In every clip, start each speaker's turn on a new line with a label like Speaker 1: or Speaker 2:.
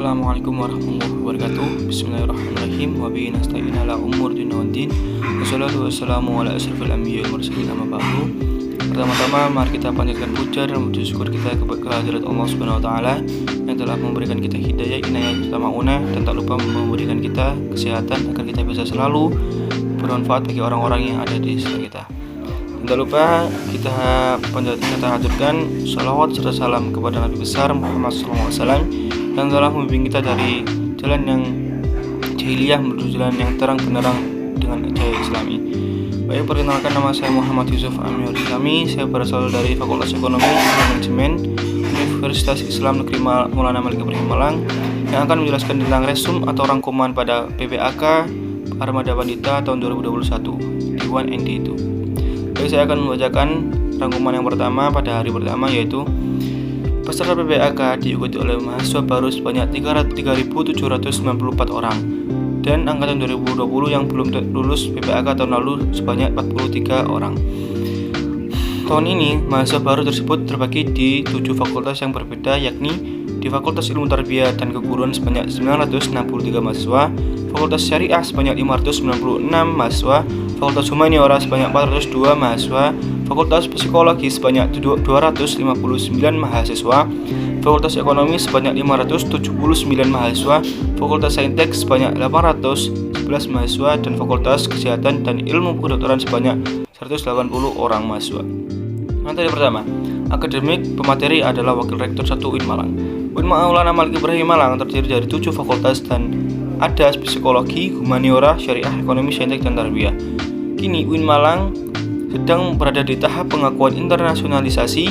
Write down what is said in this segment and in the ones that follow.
Speaker 1: Assalamualaikum warahmatullahi wabarakatuh. Bismillahirrahmanirrahim. Wa bihi nasta'in ala umur dunya waddin. Wassalatu wassalamu ala asyrafil anbiya'i wal mursalin amma ba'du. Pertama-tama mari kita panjatkan puja dan puji syukur kita kepada hadirat Allah Subhanahu wa taala yang telah memberikan kita hidayah, inayah serta maunah, dan tak lupa memberikan kita kesehatan agar kita bisa selalu bermanfaat bagi orang-orang yang ada di sekitar kita. Tak lupa kita haturkan salawat serta salam kepada Nabi besar Muhammad SAW yang telah membimbing kita dari jalan yang jahiliyah menuju jalan yang terang benderang dengan cahaya Islami. Baik, perkenalkan, nama saya Muhammad Yusuf Amir Islami. Saya berasal dari Fakultas Ekonomi dan Manajemen Universitas Islam Negeri Maulana Malik Ibrahim Malang yang akan menjelaskan tentang resum atau rangkuman pada PPAK Armada Pandita tahun 2021 di 1ND itu. Baik, saya akan membacakan rangkuman yang pertama pada hari pertama, yaitu peserta PPAK diikuti oleh mahasiswa baru sebanyak 3.794 orang dan angkatan 2020 yang belum lulus PPAK tahun lalu sebanyak 43 orang. Tahun ini mahasiswa baru tersebut terbagi di 7 fakultas yang berbeda, yakni di Fakultas Ilmu Tarbiyah dan Keguruan sebanyak 963 mahasiswa, Fakultas Syariah sebanyak 596 mahasiswa, Fakultas Humaniora sebanyak 402 mahasiswa, Fakultas Psikologi sebanyak 259 mahasiswa, Fakultas Ekonomi sebanyak 579 mahasiswa, Fakultas Saintek sebanyak 811 mahasiswa, dan Fakultas Kesehatan dan Ilmu Kedokteran sebanyak 180 orang mahasiswa. Materi pertama, akademik. Pemateri adalah Wakil Rektor 1 UIN Malang. UIN Maulana Malik Ibrahim Malang terdiri dari 7 fakultas dan ada psikologi, humaniora, syariah, ekonomi, saintek, dan tarbiyah. Kini UIN Malang sedang berada di tahap pengakuan internasionalisasi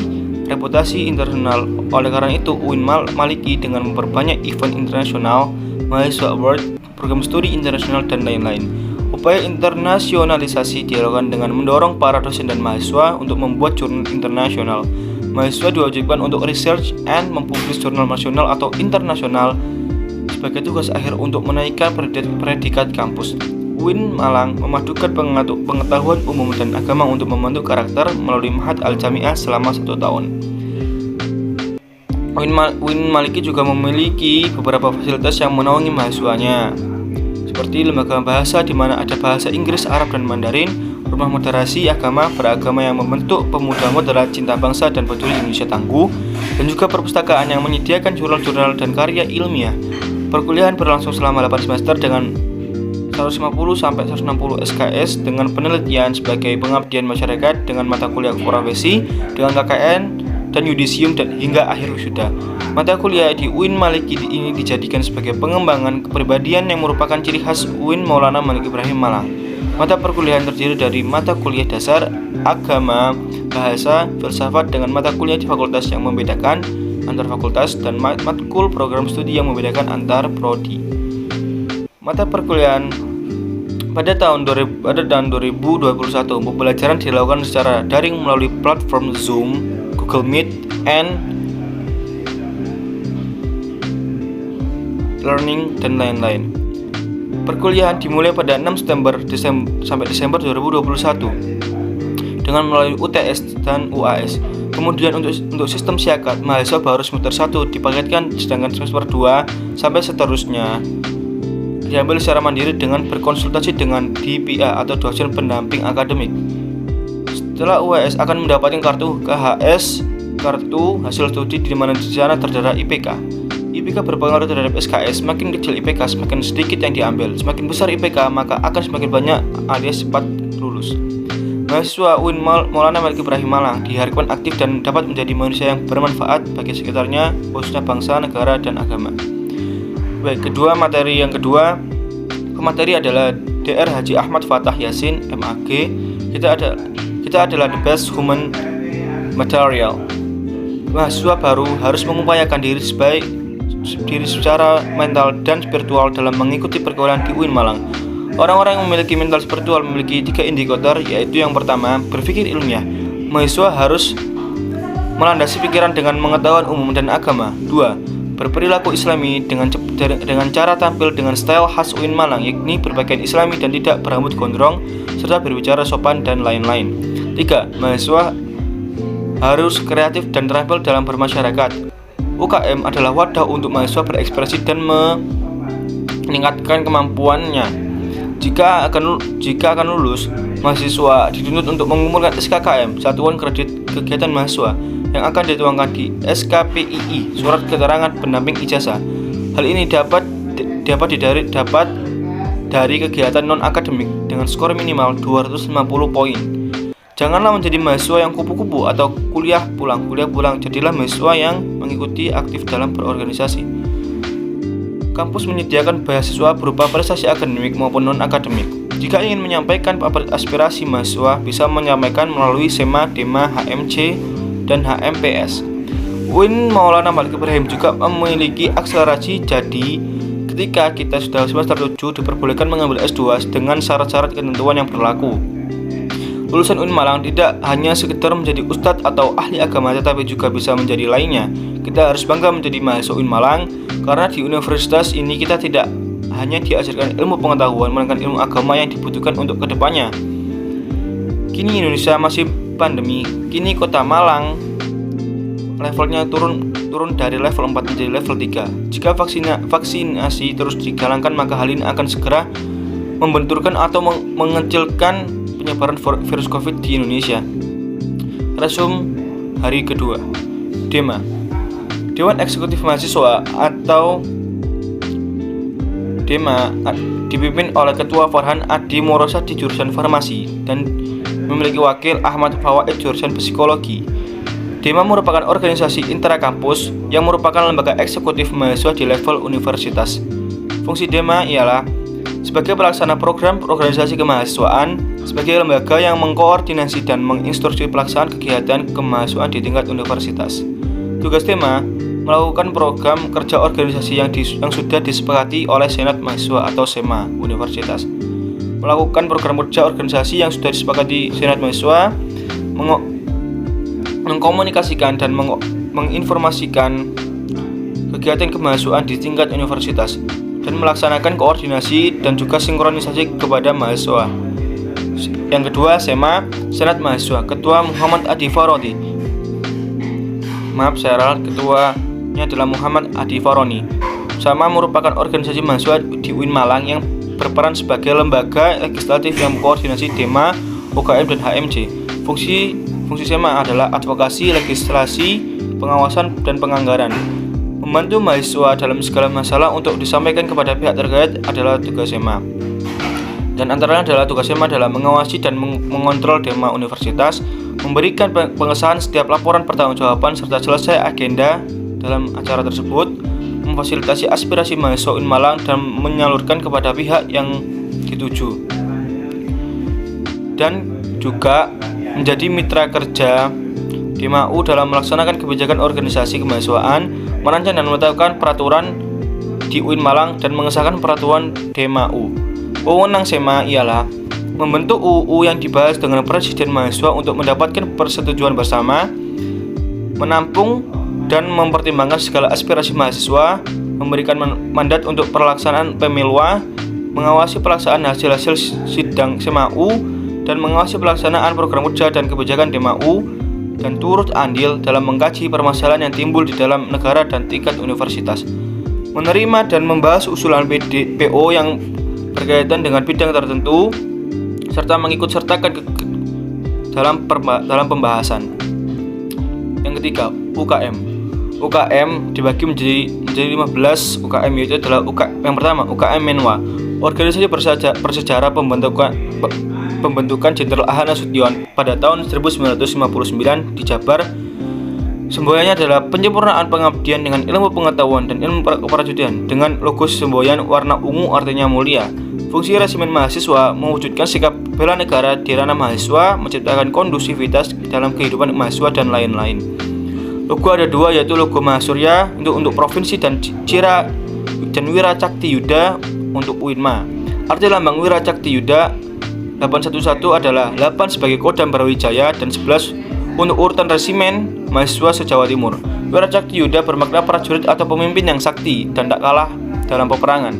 Speaker 1: reputasi internasional. Oleh karena itu, UIN Maliki dengan memperbanyak event internasional, mahasiswa award, program studi internasional, dan lain-lain. Upaya internasionalisasi dilakukan dengan mendorong para dosen dan mahasiswa untuk membuat jurnal internasional. Mahasiswa diwajibkan untuk research and mempublish jurnal nasional atau internasional sebagai tugas akhir untuk menaikkan predikat kampus. UIN Malang memadukan pengetahuan umum dan agama untuk membentuk karakter melalui Ma'had Al-Jami'ah selama 1 tahun. UIN Maliki juga memiliki beberapa fasilitas yang menaungi mahasiswanya, seperti lembaga bahasa di mana ada bahasa Inggris, Arab, dan Mandarin, rumah moderasi agama beragama yang membentuk pemuda moderat cinta bangsa dan peduli Indonesia tangguh, dan juga perpustakaan yang menyediakan jurnal-jurnal dan karya ilmiah. Perkuliahan berlangsung selama 8 semester dengan 150-160 SKS dengan penelitian sebagai pengabdian masyarakat dengan mata kuliah profesi dengan KKN dan yudisium dan hingga akhir wisuda. Mata kuliah di UIN Maliki ini dijadikan sebagai pengembangan kepribadian yang merupakan ciri khas UIN Maulana Malik Ibrahim Malang. Mata perkuliahan terdiri dari mata kuliah dasar, agama, bahasa, filsafat dengan mata kuliah di fakultas yang membedakan antar fakultas dan matkul program studi yang membedakan antar prodi. Mata perkuliahan pada tahun 2021, pembelajaran dilakukan secara daring melalui platform Zoom, Google Meet, and Learning, dan lain-lain. Perkuliahan dimulai pada 6 September sampai Desember 2021 dengan melalui UTS dan UAS. Kemudian untuk sistem siakat, mahasiswa baru semester 1 dipaketkan, sedangkan semester 2 sampai seterusnya diambil secara mandiri dengan berkonsultasi dengan DPA atau dosen pendamping akademik. Setelah UAS akan mendapatkan kartu KHS, kartu hasil studi, di mana di sana tertera IPK. IPK berpengaruh terhadap SKS. Semakin kecil IPK, semakin sedikit yang diambil. Semakin besar IPK, maka akan semakin banyak alias cepat lulus. Mahasiswa UIN Maulana Malik Ibrahim Malang diharapkan aktif dan dapat menjadi manusia yang bermanfaat bagi sekitarnya, khususnya bangsa, negara, dan agama. Baik, materi yang kedua, pemateri adalah Dr. Haji Ahmad Fathah Yasin, MAG. Kita adalah the best human material. Mahasiswa baru harus mengupayakan diri secara mental dan spiritual dalam mengikuti perkuliahan di UIN Malang. Orang-orang yang memiliki mental spiritual memiliki 3 indikator, yaitu yang pertama, berpikir ilmiah. Mahasiswa harus melandasi pikiran dengan pengetahuan umum dan agama. 2. Berperilaku islami dengan cara tampil dengan style khas UIN Malang, yakni berpakaian islami dan tidak berambut gondrong, serta berbicara sopan dan lain-lain. 3. Mahasiswa harus kreatif dan terampil dalam bermasyarakat. UKM adalah wadah untuk mahasiswa berekspresi dan meningkatkan kemampuannya. Jika akan lulus, mahasiswa dituntut untuk mengumpulkan SKKM, Satuan Kredit Kegiatan Mahasiswa, yang akan dituangkan di SKPII, Surat Keterangan Pendamping Ijazah. Hal ini dapat dari kegiatan non-akademik dengan skor minimal 250 poin. Janganlah menjadi mahasiswa yang kupu-kupu atau kuliah pulang. Jadilah mahasiswa yang mengikuti aktif dalam berorganisasi. Kampus menyediakan beasiswa berupa prestasi akademik maupun non-akademik. Jika ingin menyampaikan aspirasi mahasiswa, bisa menyampaikan melalui SEMA, DEMA, HMC, dan HMPS. UIN Maulana Malik Ibrahim juga memiliki akselerasi, jadi ketika kita sudah semester 7 diperbolehkan mengambil S2 dengan syarat-syarat ketentuan yang berlaku. Lulusan UIN Malang tidak hanya sekedar menjadi ustadz atau ahli agama, tetapi juga bisa menjadi lainnya. Kita harus bangga menjadi mahasiswa UIN Malang, karena di universitas ini kita tidak hanya diajarkan ilmu pengetahuan, melainkan ilmu agama yang dibutuhkan untuk kedepannya. Kini Indonesia masih pandemi, kini kota Malang levelnya turun dari level 4 menjadi level 3. Jika vaksinasi terus digalangkan, maka hal ini akan segera membenturkan atau mengecilkan penyebaran virus COVID di Indonesia. Resum hari kedua. DEMA, Dewan Eksekutif Mahasiswa atau DEMA, dipimpin oleh Ketua Farhan Adi Morosa di jurusan Farmasi dan memiliki wakil Ahmad Fawaid jurusan Psikologi. DEMA merupakan organisasi intrakampus yang merupakan lembaga eksekutif mahasiswa di level universitas. Fungsi DEMA ialah sebagai pelaksana program organisasi kemahasiswaan, sebagai lembaga yang mengkoordinasi dan menginstruksi pelaksanaan kegiatan kemahasiswaan di tingkat universitas. Tugas DEMA melakukan program kerja organisasi yang sudah disepakati oleh Senat Mahasiswa atau SEMA Universitas. Melakukan program kerja organisasi yang sudah disepakati Senat Mahasiswa, mengkomunikasikan dan menginformasikan kegiatan kemahasiswaan di tingkat universitas, dan melaksanakan koordinasi dan juga sinkronisasi kepada mahasiswa. Yang kedua, SEMA, Senat Mahasiswa, Ketua Muhammad Adi Faroni. Ketuanya adalah Muhammad Adi Faroni. SEMA merupakan organisasi mahasiswa di UIN Malang yang berperan sebagai lembaga legislatif yang mengkoordinasi DEMA, UKM, dan HMC. Fungsi SEMA adalah advokasi, legislasi, pengawasan, dan penganggaran. Membantu mahasiswa dalam segala masalah untuk disampaikan kepada pihak terkait adalah tugas SEMA. Dan antaranya adalah tugas SEMA adalah mengawasi dan mengontrol DEMA universitas, memberikan pengesahan setiap laporan pertanggungjawaban serta selesai agenda dalam acara tersebut, memfasilitasi aspirasi mahasiswa UIN Malang dan menyalurkan kepada pihak yang dituju. Dan juga menjadi mitra kerja DEMA-U dalam melaksanakan kebijakan organisasi kemahasiswaan, merancang dan menetapkan peraturan di UIN Malang dan mengesahkan peraturan DEMA-U. Wewenang SEMA ialah membentuk UU yang dibahas dengan presiden mahasiswa untuk mendapatkan persetujuan bersama, menampung dan mempertimbangkan segala aspirasi mahasiswa, memberikan mandat untuk pelaksanaan pemilwa, mengawasi pelaksanaan hasil-hasil sidang SEMA-U, dan mengawasi pelaksanaan program kerja dan kebijakan DEMA-U, dan turut andil dalam mengkaji permasalahan yang timbul di dalam negara dan tingkat universitas, menerima dan membahas usulan PO yang berkaitan dengan bidang tertentu, serta mengikut-sertakan dalam pembahasan. Yang ketiga, UKM dibagi menjadi 15 UKM, yaitu adalah yang pertama UKM Menwa, organisasi bersejarah pembentukan Jenderal A.H. Nasution pada tahun 1959 di Jabar. Semboyannya adalah penyempurnaan pengabdian dengan ilmu pengetahuan dan ilmu keprajudian, dengan logo semboyan warna ungu artinya mulia. Fungsi resimen mahasiswa mewujudkan sikap bela negara di ranah mahasiswa, menciptakan kondusivitas dalam kehidupan mahasiswa dan lain-lain. Logo ada dua, yaitu logo Mahasurya untuk provinsi dan Wiracakti Yuda untuk UINMA. Arti lambang Wiracakti Yuda 811 adalah 8 sebagai kodam Brawijaya dan 11 untuk urutan resimen mahasiswa se-Jawa Timur. Wiracakti Yuda bermakna prajurit atau pemimpin yang sakti dan tak kalah dalam peperangan.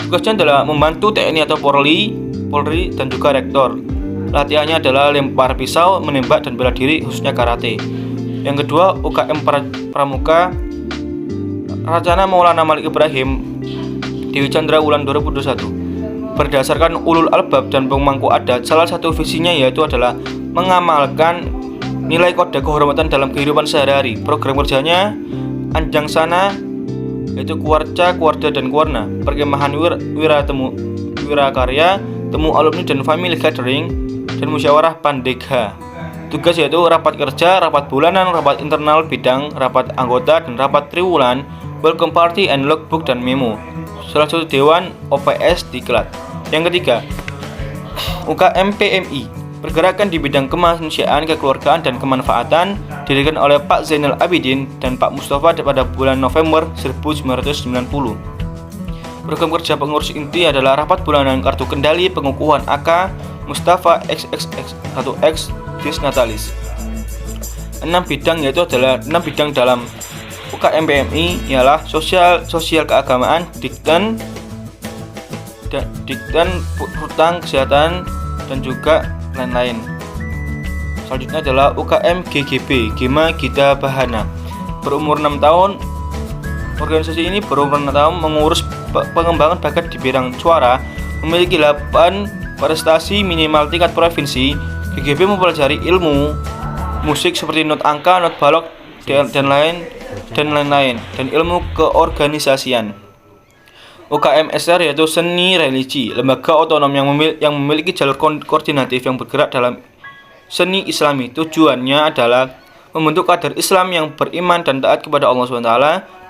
Speaker 1: Tugasnya adalah membantu TNI atau Polri dan juga rektor. Latihannya adalah lempar pisau, menembak, dan bela diri, khususnya karate. Yang kedua, UKM Pramuka Racana Maulana Malik Ibrahim Dewi Chandra Wulan 2021. Berdasarkan ulul albab dan pemangku adat, salah satu visinya yaitu adalah mengamalkan nilai kode kehormatan dalam kehidupan sehari-hari. Program kerjanya Anjang Sana yaitu Kuarca, Kuarda, dan Kuarna, perkemahan wirakarya, temu alumni dan family gathering, dan musyawarah pandegha. Tugas yaitu rapat kerja, rapat bulanan, rapat internal bidang, rapat anggota, dan rapat triwulan, welcome party and logbook dan memo. Salah satu dewan OPS diklat. Yang ketiga, UKM PMI, pergerakan di bidang kemanusiaan, kekeluargaan, dan kemanfaatan, didirikan oleh Pak Zainal Abidin dan Pak Mustafa pada bulan November 1990. Program kerja pengurus inti adalah rapat bulanan kartu kendali pengukuhan AK Mustafa XXX1X Disnatalis. 6 bidang yaitu adalah 6 bidang dalam UKM PMI ialah sosial keagamaan, dikten, hutang, kesehatan, dan juga lain-lain. Selanjutnya adalah UKM GGB, Gema Gita Bahana. Berumur 6 tahun, organisasi ini berumur 6 tahun mengurus pengembangan bakat di bidang suara, memiliki 8 prestasi minimal tingkat provinsi. GGB mempelajari ilmu musik seperti not angka, not balok, dan lain-lain, dan ilmu keorganisasian. UKM SR yaitu seni religi, lembaga otonom yang memiliki jalur koordinatif yang bergerak dalam seni Islami. Tujuannya adalah membentuk kader Islam yang beriman dan taat kepada Allah SWT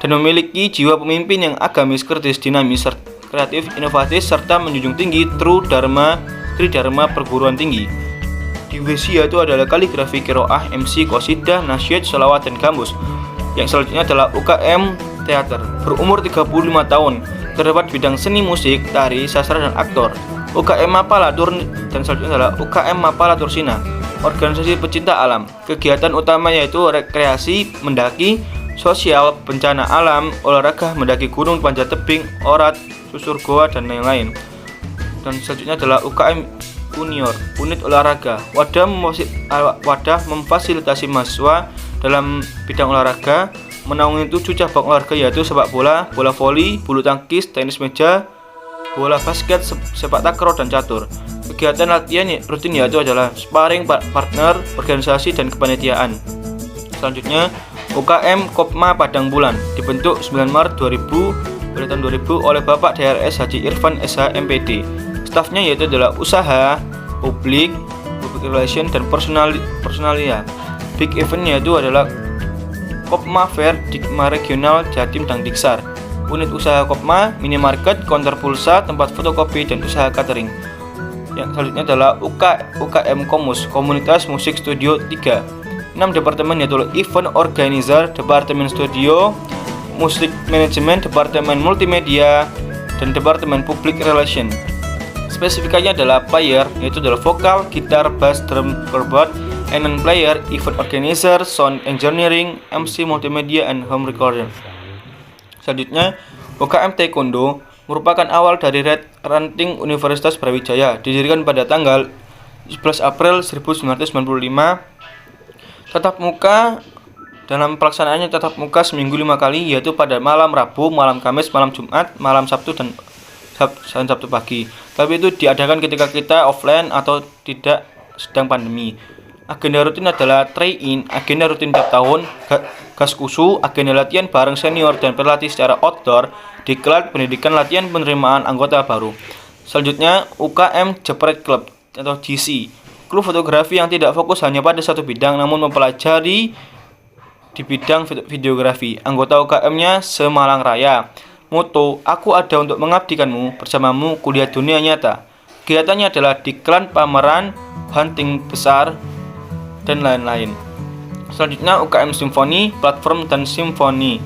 Speaker 1: dan memiliki jiwa pemimpin yang agamis, kritis, dinamis, kreatif, inovatif, serta menjunjung tinggi Tridharma perguruan tinggi. Divisi yaitu adalah kaligrafi, qiraah, MC, qasidah, nasyid, sholawat, dan gambus. Yang selanjutnya adalah UKM Teater. Berumur 35 tahun, terdapat bidang seni musik, tari, sastra, dan aktor. UKM Mapalatur, dan selanjutnya adalah UKM Mapalatur Sina, organisasi pecinta alam. Kegiatan utama yaitu rekreasi, mendaki, sosial, bencana alam, olahraga, mendaki gunung, panjat tebing, orat, susur goa, dan lain-lain. Dan selanjutnya adalah UKM Junior, unit olahraga, wadah memfasilitasi mahasiswa dalam bidang olahraga, menaungi 7 cabang olahraga yaitu sepak bola, bola voli, bulu tangkis, tenis meja, bola basket, sepak takraw, dan catur. Kegiatan latihan rutin yaitu adalah sparring partner, organisasi, dan kepanitiaan. Selanjutnya UKM Kopma Padang Bulan, dibentuk 9 Maret 2000 oleh Bapak DRS Haji Irfan SH MPD. Stafnya yaitu adalah usaha, public relation, dan personalia. Big event yaitu adalah Kopma Fair, Dikma Regional, Jatim, dan Diksar. Unit usaha Kopma, minimarket, konter pulsa, tempat fotokopi, dan usaha catering. Yang selanjutnya adalah UKM Komus, Komunitas Musik Studio 3. 6 departemen yaitu Event Organizer, Departemen Studio, Musik Manajemen, Departemen Multimedia, dan Departemen Public Relation. Spesifikasinya adalah player yaitu adalah vokal, gitar, bass, drum, keyboard, and non-player, event organizer, sound engineering, MC, multimedia, and home recording. Selanjutnya, UKM Taekwondo merupakan awal dari ranting Universitas Brawijaya, didirikan pada tanggal 11 April 1995. Tatap muka, dalam pelaksanaannya tatap muka seminggu 5 kali, yaitu pada malam Rabu, malam Kamis, malam Jumat, malam Sabtu, dan Sabtu pagi. Tapi itu diadakan ketika kita offline atau tidak sedang pandemi. Agenda rutin adalah try-in, agenda rutin tiap tahun, gaskusu, agenda latihan bareng senior dan pelatih secara outdoor, diklat, pendidikan latihan penerimaan anggota baru. Selanjutnya UKM Jepret Club atau GC, klub fotografi yang tidak fokus hanya pada satu bidang namun mempelajari di bidang videografi. Anggota UKM-nya Semalang Raya. Moto, aku ada untuk mengabdikanmu, bersamamu kuliah dunia nyata. Kegiatannya adalah diklat, pameran, hunting besar, dan lain-lain. Selanjutnya UKM Simfoni, platform dan simfoni.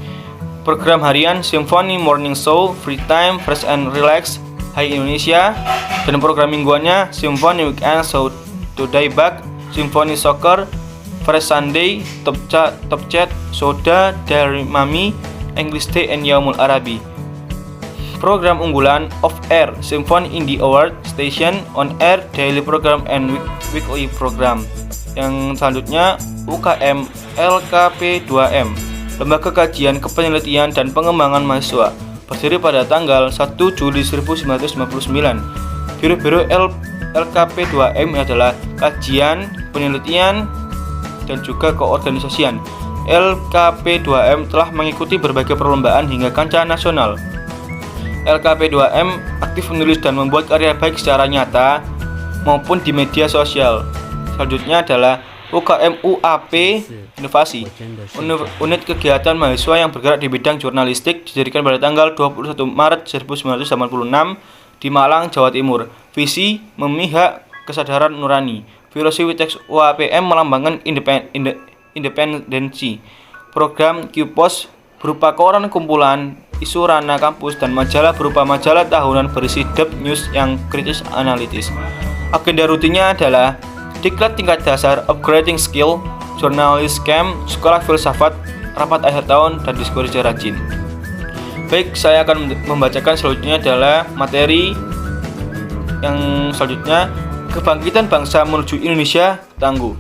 Speaker 1: Program harian Simfoni Morning Show, Free Time, Fresh and Relax, Hai Indonesia. Dan program mingguannya Simfoni Weekend, So Today Back, Simfoni Soccer, Fresh Sunday, Top Chat, Soda, Dari Mami, English Day, and Yaumul Arabi. Program unggulan Off Air, Symphony Indie Award Station, On Air, Daily Program, and Weekly Program. Yang selanjutnya UKM LKP2M, Lembaga Kajian Kepenelitian dan Pengembangan Mahasiswa, berdiri pada tanggal 1 Juli 1959. Biro-biro LKP2M adalah kajian, penelitian, dan juga keorganisasian. LKP2M telah mengikuti berbagai perlombaan hingga kancah nasional. LKP2M aktif menulis dan membuat karya baik secara nyata maupun di media sosial. Selanjutnya adalah UKM-UAP Inovasi, unit kegiatan mahasiswa yang bergerak di bidang jurnalistik, didirikan pada tanggal 21 Maret 1986 di Malang, Jawa Timur. Visi memihak kesadaran nurani. Filosofi teks UAPM melambangkan independensi. Program Qpos berupa koran kumpulan isu ranah kampus dan majalah berupa majalah tahunan berisi depth news yang kritis analitis. Agenda rutinnya adalah diklat tingkat dasar, upgrading skill, jurnalis camp, sekolah filsafat, rapat akhir tahun, dan diskusi rajin. Baik, saya akan membacakan selanjutnya adalah materi yang selanjutnya, kebangkitan bangsa menuju Indonesia tangguh.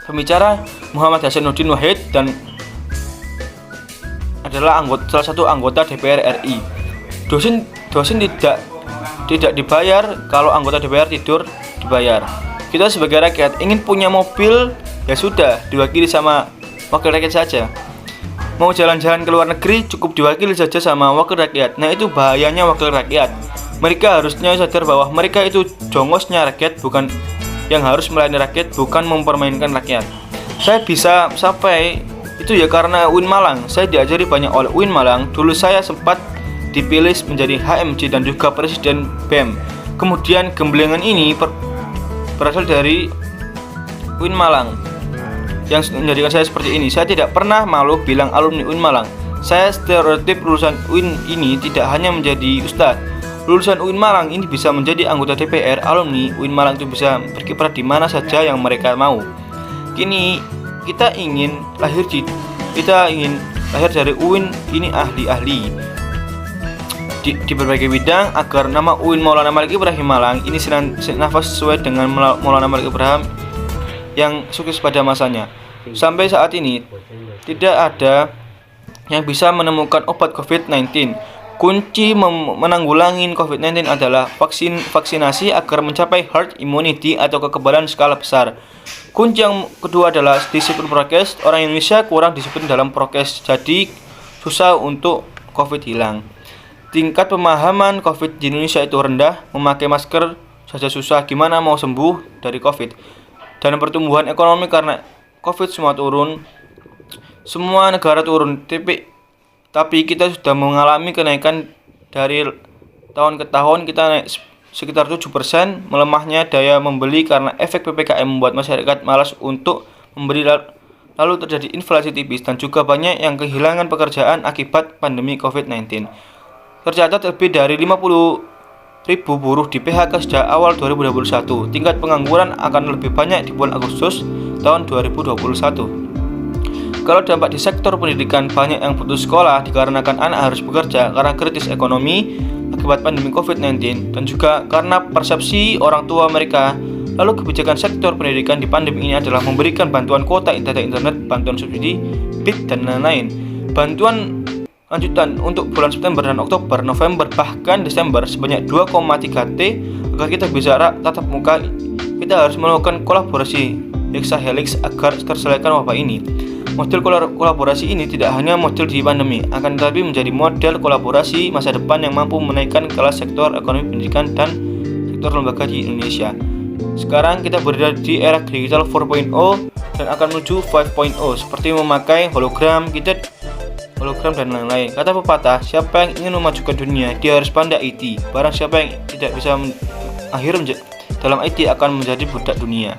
Speaker 1: Pembicara Muhammad Hasanuddin Wahid dan adalah salah satu anggota DPR RI. Dosen tidak dibayar, kalau anggota DPR tidur dibayar. Kita sebagai rakyat ingin punya mobil, ya sudah, diwakili sama wakil rakyat saja. Mau jalan-jalan ke luar negeri, cukup diwakili saja sama wakil rakyat. Nah, itu bahayanya wakil rakyat. Mereka harusnya sadar bahwa mereka itu jongosnya rakyat, bukan yang harus melayani rakyat, bukan mempermainkan rakyat. Saya bisa sampai itu ya karena UIN Malang. Saya diajari banyak oleh UIN Malang. Dulu saya sempat dipilih menjadi HMJ dan juga Presiden BEM. Kemudian gemblengan ini berasal dari UIN Malang yang menjadikan saya seperti ini. Saya tidak pernah malu bilang alumni UIN Malang. Saya stereotip lulusan UIN ini tidak hanya menjadi ustadz. Lulusan UIN Malang ini bisa menjadi anggota DPR. Alumni UIN Malang itu bisa berkiprah di mana saja yang mereka mau. Kini kita ingin lahir dari UIN ini ahli-ahli di berbagai bidang agar nama UIN Maulana Malik Ibrahim Malang ini senafas sesuai dengan Maulana Malik Ibrahim yang sukses pada masanya. Sampai saat ini tidak ada yang bisa menemukan obat COVID-19. Kunci menanggulangi COVID-19 adalah vaksinasi agar mencapai herd immunity atau kekebalan skala besar. Kunci yang kedua adalah disiplin prokes. Orang Indonesia kurang disiplin dalam prokes, jadi susah untuk COVID hilang. Tingkat pemahaman COVID di Indonesia itu rendah. Memakai masker saja susah, gimana mau sembuh dari COVID. Dan pertumbuhan ekonomi karena COVID semua turun. Semua negara turun. Tapi kita sudah mengalami kenaikan dari tahun ke tahun. Kita naik sekitar 7%. Melemahnya daya membeli karena efek PPKM membuat masyarakat malas untuk membeli, lalu terjadi inflasi tipis dan juga banyak yang kehilangan pekerjaan akibat pandemi COVID-19. Tercatat lebih dari 50.000 buruh di PHK sejak awal 2021. Tingkat pengangguran akan lebih banyak di bulan Agustus tahun 2021. Kalau dampak di sektor pendidikan, banyak yang putus sekolah dikarenakan anak harus bekerja karena kritis ekonomi akibat pandemi COVID-19 dan juga karena persepsi orang tua mereka. Lalu kebijakan sektor pendidikan di pandemi ini adalah memberikan bantuan kuota internet, bantuan subsidi, BIT, dan lain-lain. Bantuan lanjutan untuk bulan September dan Oktober, November, bahkan Desember sebanyak 2,3 T agar kita bisa tatap muka. Kita harus melakukan kolaborasi hexahelix agar terselesaikan wabah ini. Model kolaborasi ini tidak hanya model di pandemi, akan tetapi menjadi model kolaborasi masa depan yang mampu menaikkan kelas sektor ekonomi pendidikan dan sektor lembaga di Indonesia. Sekarang kita berada di era digital 4.0 dan akan menuju 5.0 seperti memakai hologram dan lain-lain. Kata pepatah, siapa yang ingin memajukan dunia, dia harus pandai IT. Barang siapa yang tidak bisa dalam IT akan menjadi budak dunia.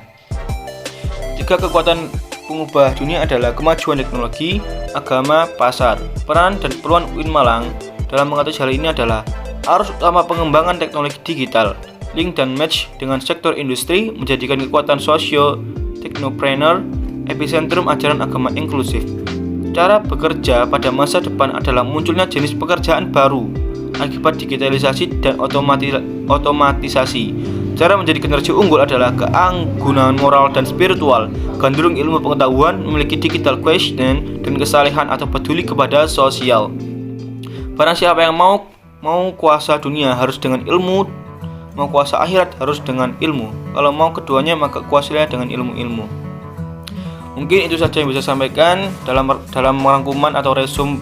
Speaker 1: Tiga kekuatan pengubah dunia adalah kemajuan teknologi, agama, pasar. Peran dan peluang UIN Malang dalam mengatasi hal ini adalah arus utama pengembangan teknologi digital, link dan match dengan sektor industri, menjadikan kekuatan sosio-teknopreneur, epicentrum ajaran agama inklusif. Cara bekerja pada masa depan adalah munculnya jenis pekerjaan baru akibat digitalisasi dan otomatisasi. Cara menjadi generasi unggul adalah keanggunan moral dan spiritual, gandrung ilmu pengetahuan, memiliki digital quotient, dan kesalehan atau peduli kepada sosial. Barang siapa yang mau kuasa dunia harus dengan ilmu, mau kuasa akhirat harus dengan ilmu. Kalau mau keduanya maka kuasailah dengan ilmu-ilmu. Mungkin itu saja yang bisa saya sampaikan dalam rangkuman atau resum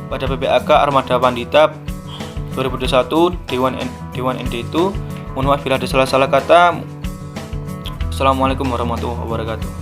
Speaker 1: pada PPAK Armada Pandita 2021 Dewan ND itu. Mohon maaf bila ada salah-salah kata. Assalamualaikum warahmatullahi wabarakatuh.